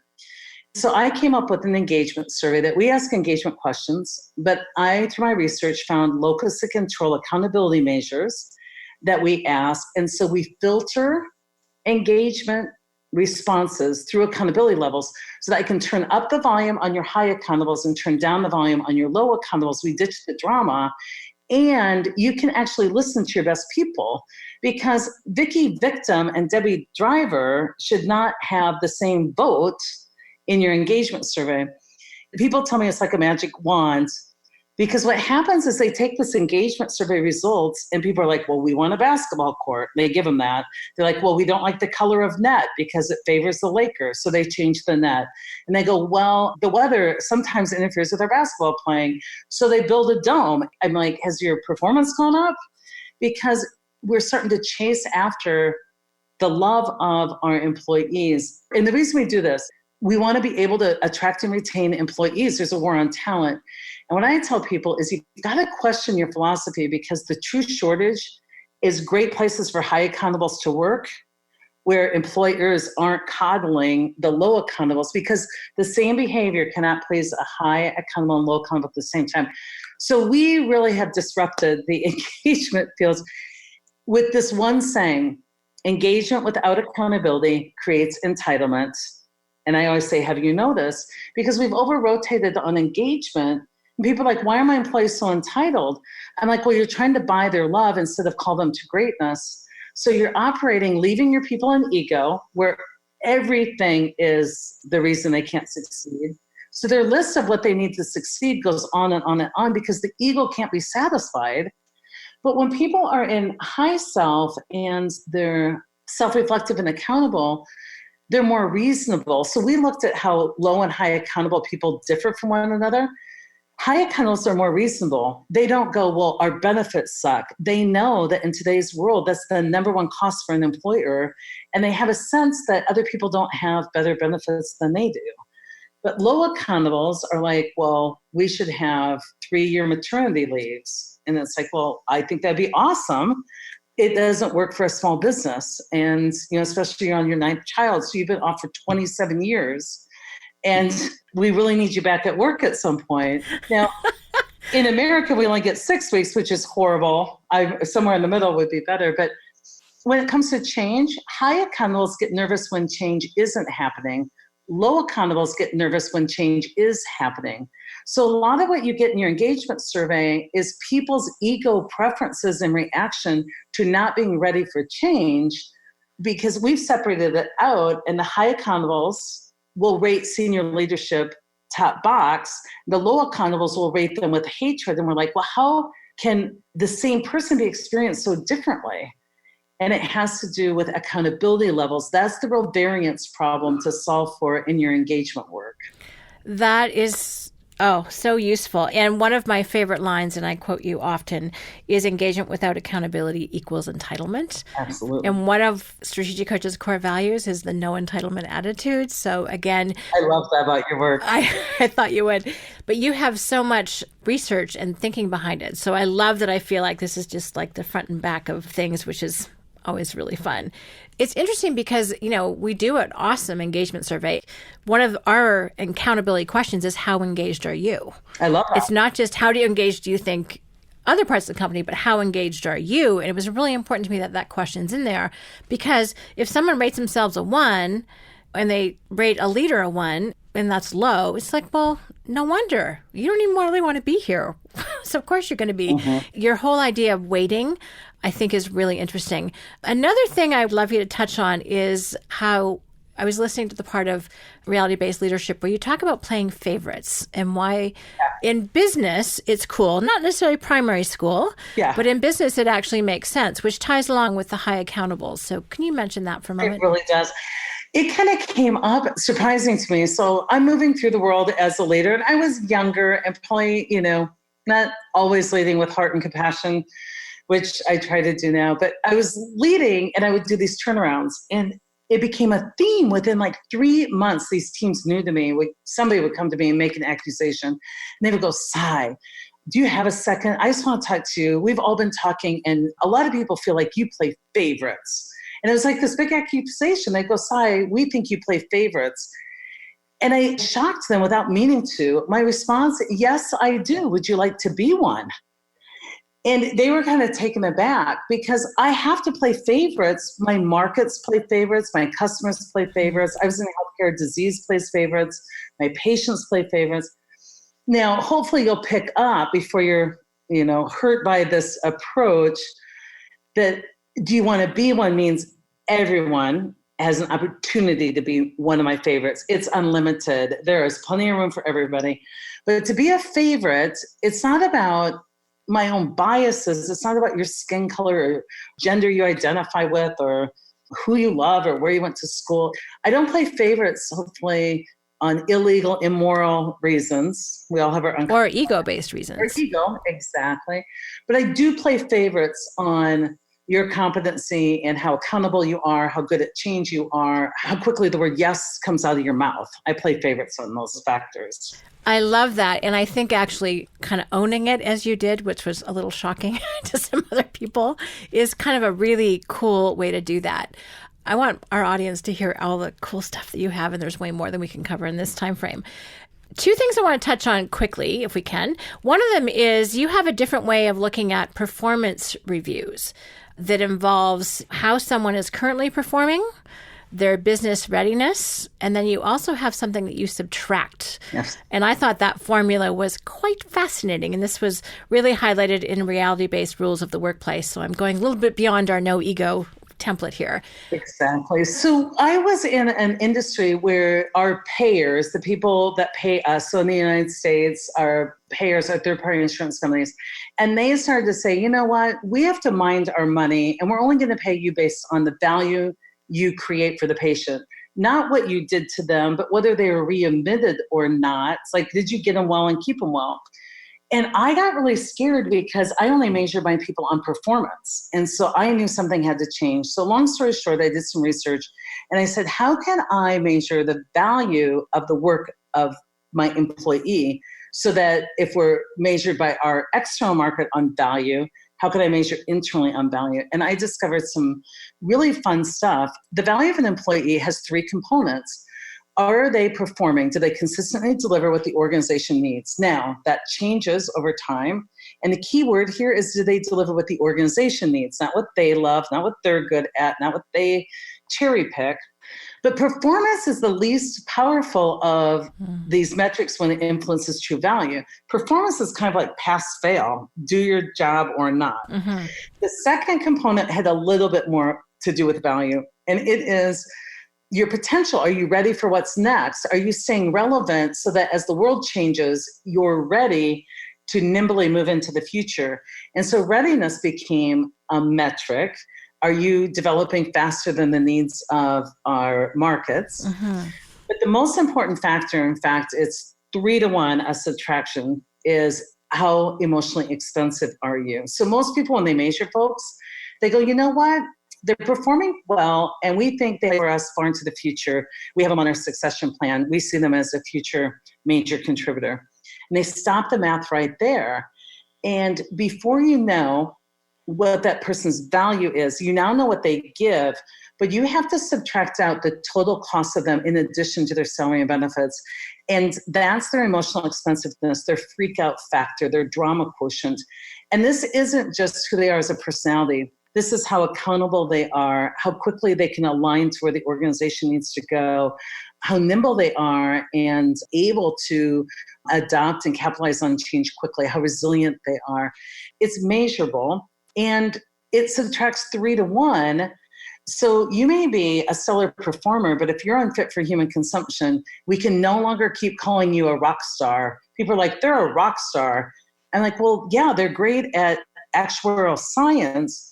So I came up with an engagement survey that we ask engagement questions, but I, through my research, found locus of control accountability measures that we ask. And so we filter engagement responses through accountability levels so that I can turn up the volume on your high accountables and turn down the volume on your low accountables. We ditch the drama. And you can actually listen to your best people, because Vicky Victim and Debbie Driver should not have the same vote in your engagement survey. People tell me it's like a magic wand, because what happens is they take this engagement survey results and people are like, well, we want a basketball court. They give them that. They're like, well, we don't like the color of net because it favors the Lakers. So they change the net. And they go, well, the weather sometimes interferes with our basketball playing. So they build a dome. I'm like, has your performance gone up? Because we're starting to chase after the love of our employees. And the reason we do this, we want to be able to attract and retain employees. There's a war on talent. And what I tell people is you've got to question your philosophy, because the true shortage is great places for high accountables to work, where employers aren't coddling the low accountables, because the same behavior cannot please a high accountable and low accountable at the same time. So we really have disrupted the engagement fields with this one saying: engagement without accountability creates entitlement. And I always say, have you noticed? Because we've over-rotated on engagement. And people are like, why are my employees so entitled? I'm like, well, you're trying to buy their love instead of call them to greatness. So you're operating, leaving your people in ego, where everything is the reason they can't succeed. So their list of what they need to succeed goes on and on and on, because the ego can't be satisfied. But when people are in high self and they're self-reflective and accountable, they're more reasonable. So we looked at how low and high accountable people differ from one another. High accountables are more reasonable. They don't go, well, our benefits suck. They know that in today's world, that's the number one cost for an employer. And they have a sense that other people don't have better benefits than they do. But low accountables are like, well, we should have 3-year maternity leaves. And it's like, well, I think that'd be awesome. It doesn't work for a small business. And, especially on your 9th child. So you've been off for 27 years. And we really need you back at work at some point. Now, in America, we only get 6 weeks, which is horrible. Somewhere in the middle would be better. But when it comes to change, high accountables get nervous when change isn't happening. Low accountables get nervous when change is happening. So a lot of what you get in your engagement survey is people's ego preferences and reaction to not being ready for change, because we've separated it out, and the high accountables will rate senior leadership top box. The low accountables will rate them with hatred. And we're like, well, how can the same person be experienced so differently? And it has to do with accountability levels. That's the real variance problem to solve for in your engagement work. That is, so useful. And one of my favorite lines, and I quote you often, is engagement without accountability equals entitlement. Absolutely. And one of Strategic Coach's core values is the no entitlement attitude. So again, I love that about your work. I thought you would. But you have so much research and thinking behind it. So I love that I feel like this is just like the front and back of things, which is always really fun. It's interesting because, we do an awesome engagement survey. One of our accountability questions is, how engaged are you? I love that. It's not just how engaged do you think other parts of the company, but how engaged are you? And it was really important to me that question's in there, because if someone rates themselves a 1 and they rate a leader a 1, and that's low, it's like, well, no wonder. You don't even really want to be here. So of course you're going to be. Mm-hmm. Your whole idea of waiting, I think, is really interesting. Another thing I'd love you to touch on is how I was listening to the part of reality-based leadership where you talk about playing favorites and why in business it's cool, not necessarily primary school, but in business it actually makes sense, which ties along with the high accountables. So can you mention that for a moment? It really does. It kind of came up surprising to me. So I'm moving through the world as a leader, and I was younger and probably, not always leading with heart and compassion, which I try to do now, but I was leading and I would do these turnarounds, and it became a theme within like 3 months. These teams knew to me, somebody would come to me and make an accusation, and they would go, Sai, do you have a second? I just want to talk to you. We've all been talking, and a lot of people feel like you play favorites. And it was like this big accusation. They go, Sai, we think you play favorites. And I shocked them without meaning to. My response, yes, I do. Would you like to be one? And they were kind of taken aback, because I have to play favorites. My markets play favorites. My customers play favorites. I was in healthcare, disease plays favorites. My patients play favorites. Now, hopefully you'll pick up before you're, hurt by this approach, that do you want to be one means everyone has an opportunity to be one of my favorites. It's unlimited. There is plenty of room for everybody. But to be a favorite, it's not about my own biases. It's not about your skin color or gender you identify with or who you love or where you went to school. I don't play favorites, hopefully, on illegal, immoral reasons. We all have our or ego-based reasons. Or ego, exactly. But I do play favorites on, your competency and how accountable you are, how good at change you are, how quickly the word yes comes out of your mouth. I play favorites on those factors. I love that. And I think actually kind of owning it as you did, which was a little shocking to some other people, is kind of a really cool way to do that. I want our audience to hear all the cool stuff that you have, and there's way more than we can cover in this time frame. Two things I want to touch on quickly, if we can. One of them is you have a different way of looking at performance reviews that involves how someone is currently performing, their business readiness, and then you also have something that you subtract. Yes. And I thought that formula was quite fascinating. And this was really highlighted in reality-based rules of the workplace. So I'm going a little bit beyond our no ego template here. Exactly. So I was in an industry where our payers, the people that pay us, so in the United States, our payers are third-party insurance companies, and they started to say, you know what, we have to mind our money, and we're only going to pay you based on the value you create for the patient, not what you did to them, but whether they were readmitted or not. It's like, did you get them well and keep them well? And I got really scared because I only measured my people on performance. And so I knew something had to change. So long story short, I did some research and I said, how can I measure the value of the work of my employee so that if we're measured by our external market on value, how could I measure internally on value? And I discovered some really fun stuff. The value of an employee has three components. Are they performing? Do they consistently deliver what the organization needs? Now, that changes over time. And the key word here is, do they deliver what the organization needs? Not what they love, not what they're good at, not what they cherry pick. But performance is the least powerful of these metrics when it influences true value. Performance is kind of like pass, fail, do your job or not. Mm-hmm. The second component had a little bit more to do with value, and it is your potential. Are you ready for what's next? Are you staying relevant so that as the world changes, you're ready to nimbly move into the future? And so readiness became a metric. Are you developing faster than the needs of our markets? Mm-hmm. But the most important factor, in fact, it's 3-to-1, a subtraction, is how emotionally expensive are you? So most people, when they measure folks, they go, you know what? They're performing well, and we think they are us far into the future. We have them on our succession plan. We see them as a future major contributor. And they stop the math right there. And before you know what that person's value is, you now know what they give, but you have to subtract out the total cost of them in addition to their salary and benefits. And that's their emotional expensiveness, their freak out factor, their drama quotient. And this isn't just who they are as a personality. This is how accountable they are, how quickly they can align to where the organization needs to go, how nimble they are and able to adopt and capitalize on change quickly, how resilient they are. It's measurable, and it subtracts 3-to-1. So you may be a stellar performer, but if you're unfit for human consumption, we can no longer keep calling you a rock star. People are like, they're a rock star. I'm like, well, yeah, they're great at actuarial science,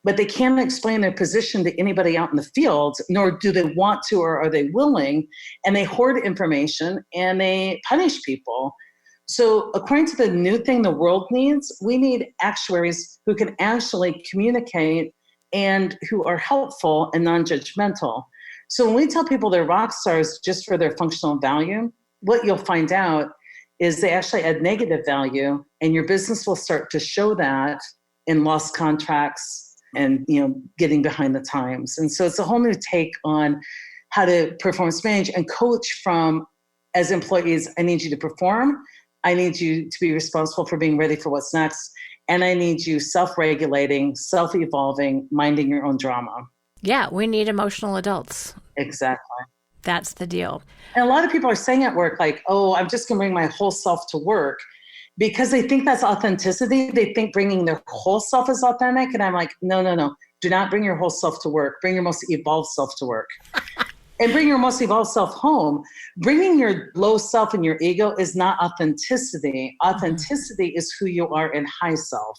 but they can't explain their position to anybody out in the field, nor do they want to or are they willing. And they hoard information and they punish people. So according to the new thing the world needs, we need actuaries who can actually communicate and who are helpful and non-judgmental. So when we tell people they're rock stars just for their functional value, what you'll find out is they actually add negative value, and your business will start to show that in lost contracts and, getting behind the times. And so it's a whole new take on how to performance manage and coach from, as employees, I need you to perform. I need you to be responsible for being ready for what's next. And I need you self-regulating, self-evolving, minding your own drama. Yeah, we need emotional adults. Exactly. That's the deal. And a lot of people are saying at work, like, oh, I'm just going to bring my whole self to work, because they think that's authenticity. They think bringing their whole self is authentic. And I'm like, no. Do not bring your whole self to work. Bring your most evolved self to work. And bring your most evolved self home. Bringing your low self and your ego is not authenticity. Authenticity is who you are in high self.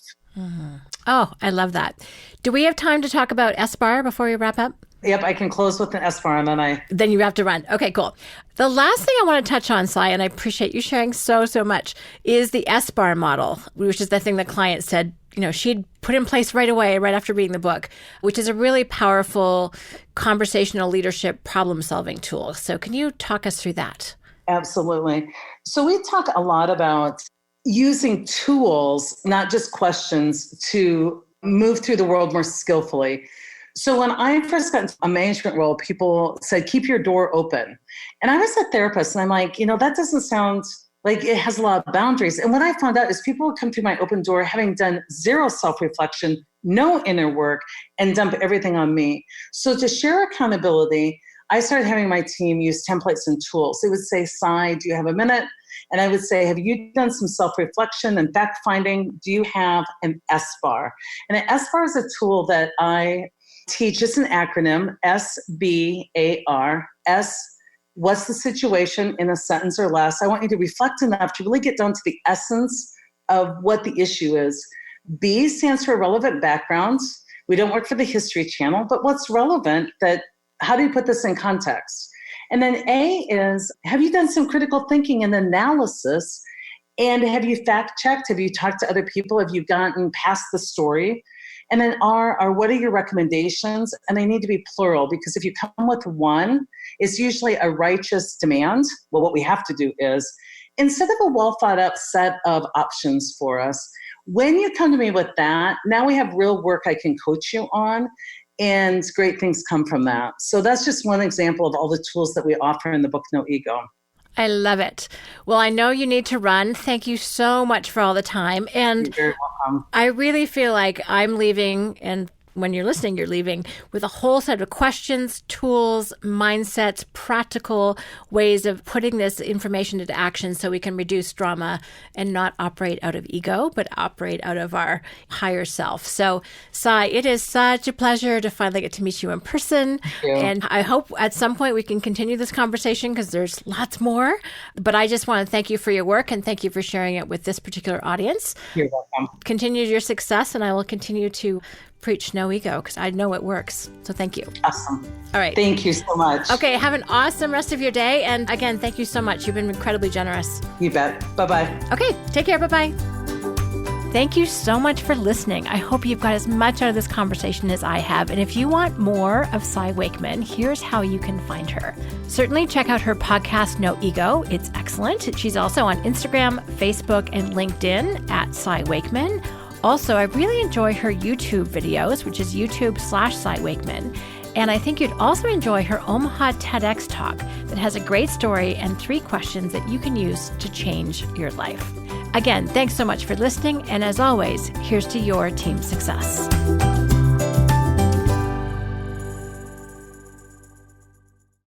Oh, I love that. Do we have time to talk about SBAR before we wrap up? Yep, I can close with an S bar and then you have to run. Okay, cool. The last thing I want to touch on, Cy, and I appreciate you sharing so much, is the S bar model, which is the thing the client said, she'd put in place right away, right after reading the book, which is a really powerful conversational leadership problem-solving tool. So can you talk us through that? Absolutely. So we talk a lot about using tools, not just questions, to move through the world more skillfully. So when I first got into a management role, people said, keep your door open. And I was a therapist, and I'm like, that doesn't sound like it has a lot of boundaries. And what I found out is people would come through my open door having done zero self-reflection, no inner work, and dump everything on me. So to share accountability, I started having my team use templates and tools. They would say, Cy, do you have a minute? And I would say, have you done some self-reflection and fact-finding? Do you have an S-bar? And an S-bar is a tool that I teach. It's an acronym, SBAR. S, what's the situation in a sentence or less? I want you to reflect enough to really get down to the essence of what the issue is. B stands for relevant backgrounds. We don't work for the History Channel, but what's relevant, how do you put this in context? And then A is, have you done some critical thinking and analysis? And have you fact-checked? Have you talked to other people? Have you gotten past the story? And then R are, what are your recommendations? And they need to be plural, because if you come with one, it's usually a righteous demand. Well, what we have to do is, instead of a well-thought-out set of options for us, when you come to me with that, now we have real work I can coach you on, and great things come from that. So that's just one example of all the tools that we offer in the book, No Ego. I love it. Well, I know you need to run. Thank you so much for all the time. And You're very welcome. I really feel like I'm leaving, and when you're listening, you're leaving with a whole set of questions, tools, mindsets, practical ways of putting this information into action so we can reduce drama and not operate out of ego, but operate out of our higher self. So, Cy, it is such a pleasure to finally get to meet you in person. And I hope at some point we can continue this conversation, because there's lots more. But I just want to thank you for your work, and thank you for sharing it with this particular audience. You're welcome. Continue your success, and I will continue to preach no ego, because I know it works. So thank you. Awesome. All right. Thank you so much. Okay. Have an awesome rest of your day. And again, thank you so much. You've been incredibly generous. You bet. Bye-bye. Okay. Take care. Bye-bye. Thank you so much for listening. I hope you've got as much out of this conversation as I have. And if you want more of Cy Wakeman, here's how you can find her. Certainly check out her podcast, No Ego. It's excellent. She's also on Instagram, Facebook, and LinkedIn at Cy Wakeman. Also, I really enjoy her YouTube videos, which is YouTube/Cy Wakeman. And I think you'd also enjoy her Omaha TEDx talk that has a great story and 3 questions that you can use to change your life. Again, thanks so much for listening. And as always, here's to your team success.